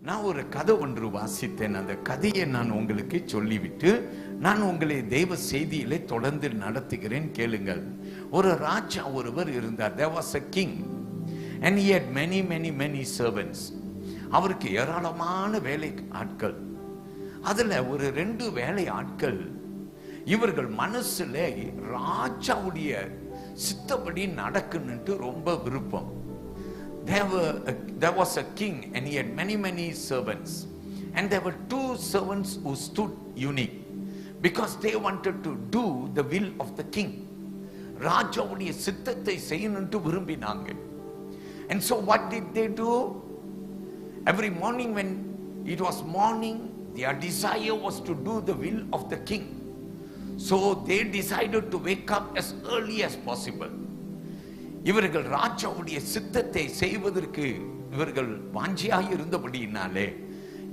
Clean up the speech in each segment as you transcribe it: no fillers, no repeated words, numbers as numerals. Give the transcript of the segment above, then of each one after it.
நான் ஒரு கதை ஒன்று வாசித்தேன். அந்த கதையை நான் உங்களுக்கு சொல்லிவிட்டு நான் உங்களை தெய்வ செய்தியிலே தொடர்ந்து நடத்துகிறேன், கேளுங்கள். ஒரு ராஜா ஒருவர் இருந்தார். There was a king and he had many servants. அவருக்கு ஏராளமான வேலை ஆட்கள். அதுல ஒரு 2 வேலை ஆட்கள் இவர்கள் மனசுல ராஜாவுடைய சித்தப்படி நடக்கணும்னு ரொம்ப விருப்பம். There was a king and he had many servants, and there were 2 servants who stood unique because they wanted to do the will of the king. ராஜாவுடைய சித்தத்தை செய்யணும்னு விரும்பினாங்க. And so what did they do? Every morning when it was morning, their desire was to do the will of the king. So they decided to wake up as early as possible. இவர்கள் ராஜாவுடைய சித்தத்தை செய்வதற்கு இவர்கள் வாஞ்சியாக இருந்தபடியினாலே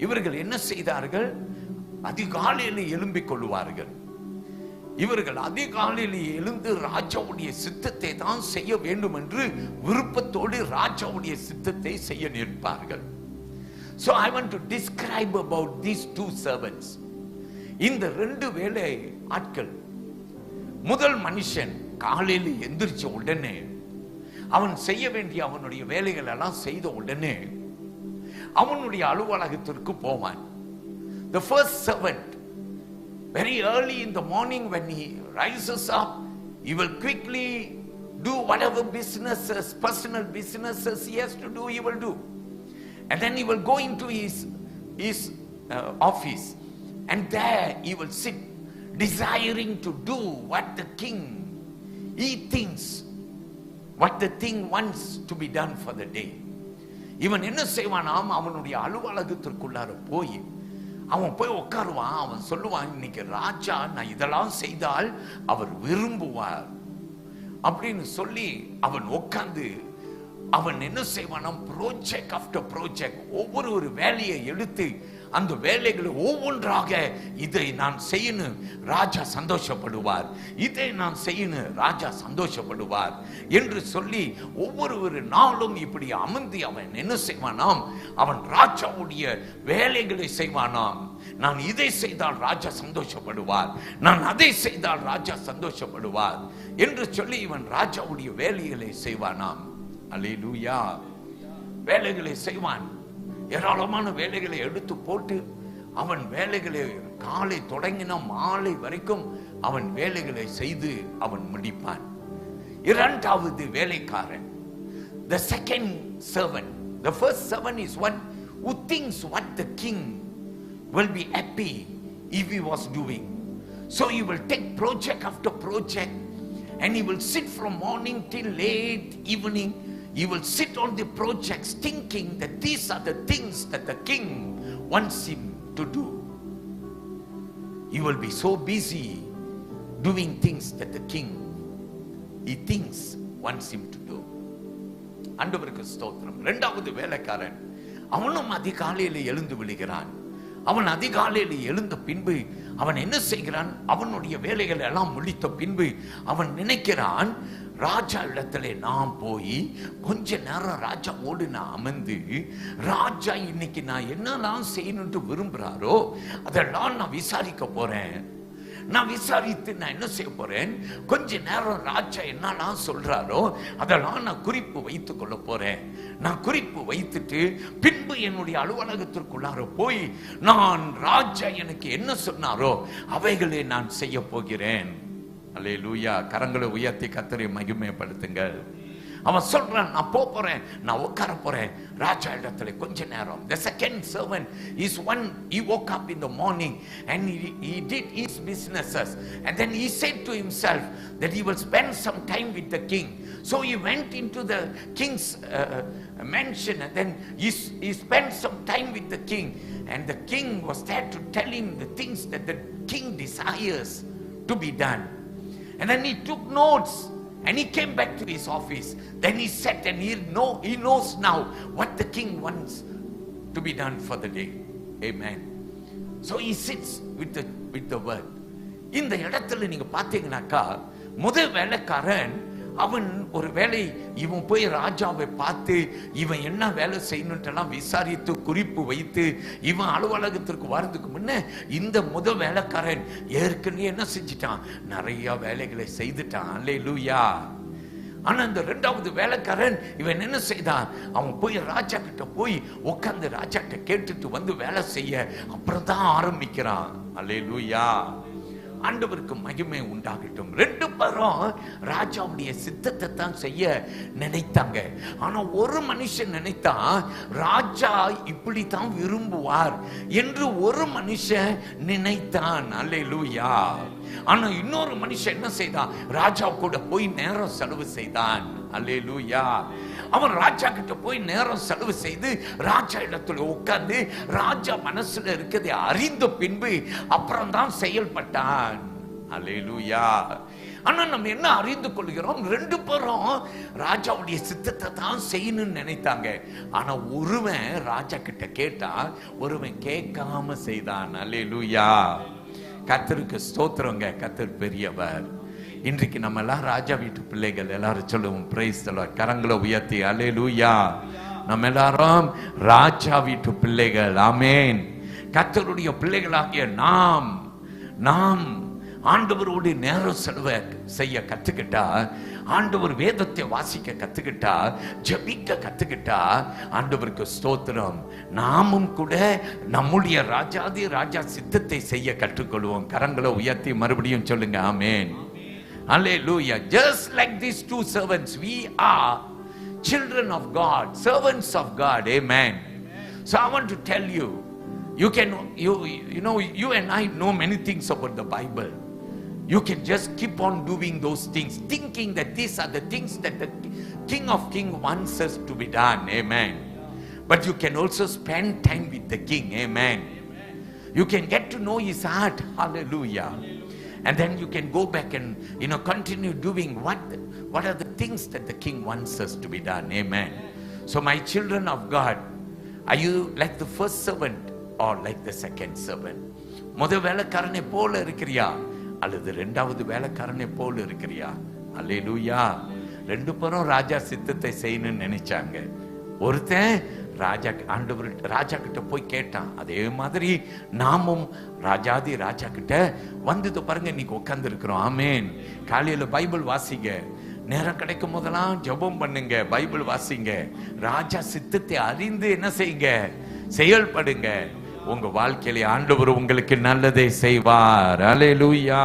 இவர்கள் என்ன செய்தார்கள்? அதிகாலையில் எழும்பிக் கொள்வார்கள். இவர்கள் அதிகாலையில் எழுந்து ராஜாவுடைய சித்தத்தை தான் செய்ய வேண்டும் என்று விருப்பத்தோடு ராஜாவுடைய சித்தத்தை செய்ய நிற்பார்கள். So I want to describe about these 2 servants. இந்த 2 வேலை ஆட்கள். முதல் மனுஷன் காலையில் எந்திரிச்ச உடனே அவன் செய்ய வேண்டிய அவனுடைய வேலைகள் எல்லாம் செய்த உடனே அவனுடைய அலுவலகத்திற்கு போவான். The first servant, very early in the morning when he rises up, he will quickly do whatever businesses, personal businesses he has to do, he will do. And then he will go into his office, and there he will sit desiring to do what the king, he thinks, what the king wants to be done for the day. இவன் என்ன செய்வானாம்? அவனுடைய அலுவலகத்திற்குள்ளார போய் அவன் போய் உட்காருவான். அவன் சொல்லுவான், இன்னைக்கு ராஜா நான் இதெல்லாம் செய்தால் அவர் விரும்புவார் அப்படின்னு சொல்லி அவன் உட்கார்ந்து அவன் என்ன செய்வானாம்? ப்ராஜெக்ட் ஆஃப்டர் ப்ராஜெக்ட் ஒவ்வொரு வேலையை எடுத்து அந்த வேலைகளை ஒவ்வொன்றாக, இதை நான் செய்யணும் ராஜா சந்தோஷப்படுவார், இதை நான் செய்யணும் ராஜா சந்தோஷப்படுவார் என்று சொல்லி ஒவ்வொரு நாளும் இப்படி அமர்ந்து அவன் என்ன செய்வானாம்? அவன் ராஜாவுடைய வேலைகளை செய்வானாம். நான் இதை செய்தால் ராஜா சந்தோஷப்படுவார், நான் அதை செய்தால் ராஜா சந்தோஷப்படுவார் என்று சொல்லி இவன் ராஜாவுடைய வேலைகளை செய்வானாம். அல்லேலூயா. வேலைகளை செய்வான். ஏராளமான வேலைகளை எடுத்து போட்டு அவன் வேலைகளை காலை தொடங்கின மாலை வரைக்கும் அவன் வேலைகளை செய்து அவன் முடிப்பான். இரண்டாவது வேலைக்காரன், the second servant. The first servant is one who thinks what the king will be happy if he was doing. So he will take project after project and he will sit from morning till late evening. He will sit on the projects thinking that these are the things that the king wants him to do. He will be so busy doing things that the king, he thinks, wants him to do. ஆண்டவருக்கு ஸ்தோத்திரம். இரண்டாவது வேலைக்காரன், அவனும் அதிகாலையில் எழுந்து விழுகிறான். அவன் அதிகாலையில் எழுந்த பின்பு அவன் என்ன செய்கிறான்? அவனுடைய வேலைகள் எல்லாம் முடித்த பின்பு அவன் நினைக்கிறான், ராஜா இடத்துல நான் போய் கொஞ்ச நேரம் ராஜாவோடு நான் அமர்ந்து ராஜா இன்னைக்கு நான் என்னெல்லாம் செய்யணும்னு விரும்புறாரோ அதெல்லாம் நான் விசாரிக்க போறேன். நான் விசாரித்து நான் என்ன செய்ய போறேன்? கொஞ்ச நேரம் ராஜா என்னெல்லாம் சொல்றாரோ அதெல்லாம் நான் குறிப்பு வைத்துக் கொள்ள போறேன். நான் குறிப்பு வைத்துட்டு பின்பு என்னுடைய அலுவலகத்திற்குள்ளார போய் நான் ராஜா எனக்கு என்ன சொன்னாரோ அவைகளை நான் செய்ய போகிறேன். அல்லேலூயா. கரங்களை உயர்த்தி கர்த்தரை மகிமைப்படுத்துங்கள். அவன் சொல்றான், நான் போறேன், நான் உட்கார போறேன் ராஜா இடத்துல கொஞ்ச நேரம். The second servant is one, he woke up in the morning and he did his businesses, and then he said to himself that he will spend some time with the king. So he went into the king's mansion, and then he spent some time with the king, and the king was there to tell him the things that the king desires to be done. And then he took notes and he came back to his office. Then he sat and he knows now what the king wants to be done for the day. Amen. So he sits with the word. இந்த இடத்துல நீங்க பாத்தீங்கன்னாக்கா முதல் வேலைக்காரன் அவன் ஒரு வேளை இவன் போய் ராஜாவை பார்த்து இவன் என்ன வேலை செய்யணும்ட்டெல்லாம் விசாரித்து குறிப்பு வைத்து இவன் அலுவலகத்திற்கு வரதுக்கு முன்ன இந்த வேலைக்காரன் ஏற்கனவே என்ன செஞ்சிட்டான், நிறைய வேலைகளை செய்துட்டான். அல்லேலூயா. ஆனா இந்த இரண்டாவது வேலைக்காரன் இவன் என்ன செய்தான், அவன் போய் ராஜா கிட்ட போய் உட்கார்ந்து ராஜா கிட்ட கேட்டுட்டு வந்து வேலை செய்ய அப்புறம் தான் ஆரம்பிக்கிறான். அல்லேலூயா. ஆண்டவருக்கு மகிமை உண்டாகட்டும். ரெண்டு பேரும் ராஜாவுடைய சித்தத்தை தான் செய்ய நினைத்தாங்க. ஆனா ஒரு மனுஷன் நினைத்தா ராஜா இப்படித்தான் விரும்புவார் என்று ஒரு மனுஷன் நினைத்தான். அல்லேலூயா. ஆனா இன்னொரு மனுஷன் என்ன செய்தான், ராஜா கூட போய் நேரம் செலவு செய்தான். அல்லேலூயா. அவன் ராஜா கிட்ட போய் நேரம் செலவு செய்து ராஜா இடத்துல உட்கார்ந்து ராஜா மனசுல இருக்கிறதை அறிந்த பின்பு அப்புறம் தான் செயல்பட்டான். அல்லேலூயா. ஆனா நம்ம என்ன அறிந்து கொள்கிறோம், ரெண்டு பேரும் ராஜாவுடைய சித்தத்தை தான் செய்யணும்னு நினைத்தாங்க. ஆனா ஒருவன் ராஜா கிட்ட கேட்டா, ஒருவன் கேட்காம செய்தான். அல்லேலூயா. கர்த்தருக்கு ஸ்தோத்திரங்க. கர்த்தர் பெரியவர். இன்றைக்கு நம்ம எல்லாம் ராஜா வீட்டு பிள்ளைகள். எல்லாரும் சொல்லுவோம் பிரைஸ் தி லார்ட். கரங்களை உயர்த்தி அல்லேலூயா. நம்ம எல்லாரும் ராஜா வீட்டு பிள்ளைகள். ஆமென். கர்த்தருடைய பிள்ளைகளாகிய நாம் ஆண்டவரோடு நேரம் செலவு செய்ய கத்துக்கிட்டா, ஆண்டவர் வேதத்தை வாசிக்க கத்துக்கிட்டா, ஜெபிக்க கத்துக்கிட்டா, ஆண்டவருக்கு ஸ்தோத்திரம், நாமும் கூட நம்முடைய ராஜா சித்தத்தை செய்ய கற்றுக்கொள்வோம். கரங்களை உயர்த்தி மறுபடியும் சொல்லுங்க ஆமென். Hallelujah. Just like these two servants, we are children of God, servants of God. Amen. So I want to tell you, you and I know many things about the Bible. You can just keep on doing those things, thinking that these are the things that the King of Kings wants us to be done. Amen. But you can also spend time with the King. Amen. You can get to know his heart. Hallelujah. And then you can go back and continue doing what are the things that the King wants us to be done. Amen. So my children of God, are you like the first servant or like the second servant? முதல் வேலைக்காரனை போல இருக்கிறியா அல்லது இரண்டாவது வேலைக்காரனை போல இருக்கிறியா? அல்லேலூயா. ரெண்டு பேரும் ராஜா சித்தத்தை செய்யணும்னு நினைச்சாங்க. ஒருத்தன் ராஜா கிட்ட போய் கேட்டான். அதே மாதிரி நாமும் ராஜா கிட்ட வந்தது பாருங்க. இன்னைக்கு உட்கார்ந்து இருக்கிறோம். ஆமென். காலையில பைபிள் வாசிங்க, நேரம் கிடைக்கும் போதெல்லாம் ஜெபம் பண்ணுங்க, பைபிள் வாசிங்க, ராஜா சித்தத்தை அறிந்து என்ன செய்யுங்க, செயல்படுங்க. உங்க வாழ்க்கையில ஆண்டவர் உங்களுக்கு நல்லதை செய்வார். அல்லேலூயா.